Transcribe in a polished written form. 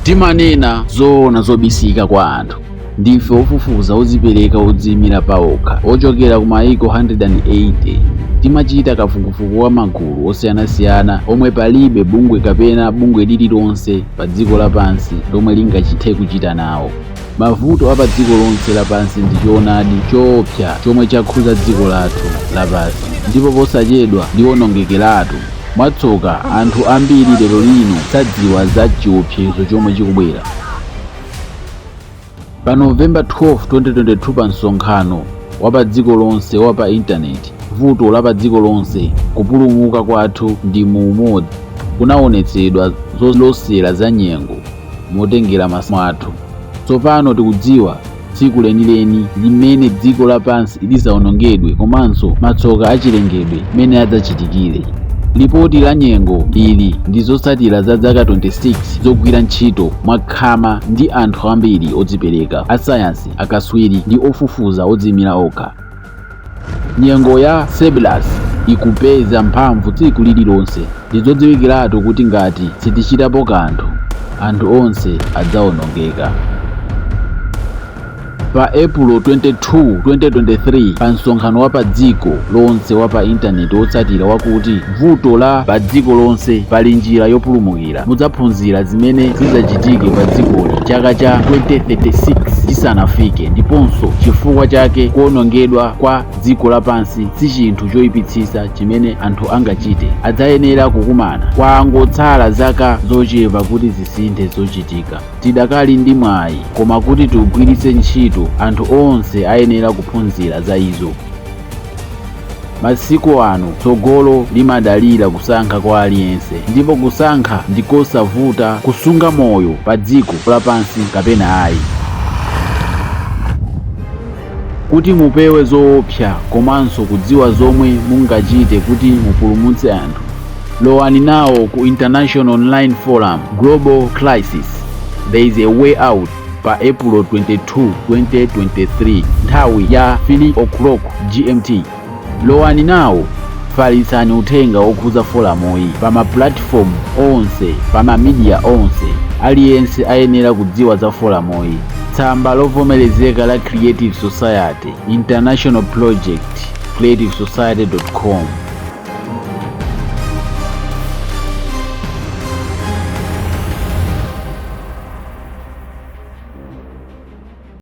Timanena zoona zobisika kwa anthu. Ndife ofufuza odzipereka odziyimira pawokha ochokera ku mayiko 180. Timachita kafukufuku wa magulu osiyanasiyana omwe palibe bungwe kapena bungwe lililonse pa dziko lapansi lomwe lingachithe kuchita nawo. Mavuto apa dziko lonse lapansi ndi choonadi choopsa chomwe chakhudza dziko lathu lapansi, ndipo posachedwa liwonongekeratu. Mwatsoka anthu ambiri lero lino sadziwa za chiopsezo chomwe chikubwera. Pa November 12, 2022 pa msonkhano wapadziko lonse wa pa intaneti, vuto lapadziko lonse, kupulumuka kwathu ndi mu umodzi, kunaonetsedwa zolosera za nyengo motengera masimu athu. Tsopano tikudziwa tsiku lenileni limene dziko lapansi lidzawonongedwe komanso matsoka achilengedwe mene adzachitikire. Lipoti la nyengo ili ndi zotsatira za zaka 26 zogwira ntchito mwakhama ndi anthu ambiri odzipereka, asayansi, akatswiri ndi ofufuza odziyimira okha. Nyengo ya Cerberus ikupeza mphamvu tsiku lililonse. Ndizodziwikiratu kuti ngati sitichitapo kanthu, anthu onse adzawonongeka. Pa Epulo 22, 2023 pa msonkhano wapadziko lonse wa pa intaneti wotsatira wakuti vuto la padziko lonse pali njira yopulumukira, mudzaphunzira zimene zidzachitike pa dzikoli chaka cha 2036 chisanafike, ndiponso chifukwa chake kuwonongedwa kwa dziko lapansi si chinthu choyipitsitsa chimene anthu angachite. Adzayenera kukumana kwa angotsala zaka zochepa kuti zisinthe zochitika. Tidakali ndi mwayi, koma kuti tiugwiritse ntchito anthu onse ayenera kuphunzira za izo. Masiku ano tsogolo limadalira kusankha kwa aliyense, ndipo kusankha ndikosavuta kusunga moyo pa dziko lapansi kapena ayi. Kuti mupewe zoopsa komanso kudziwa zomwe mungachite kuti mupulumutse anthu, lowani nawo ku International Online Forum Global Crisis There is a Way Out pa April 22, 2023 nthawi ya 3:00 GMT. Lowani nawo, falitsani uthenga okhudza foramoyi pa ma platform onse, pa ma media onse. Aliyense ayenera kudziwa za foramoyi. Tsamba lovomerezeka la Creative Society International Project creativesociety.com.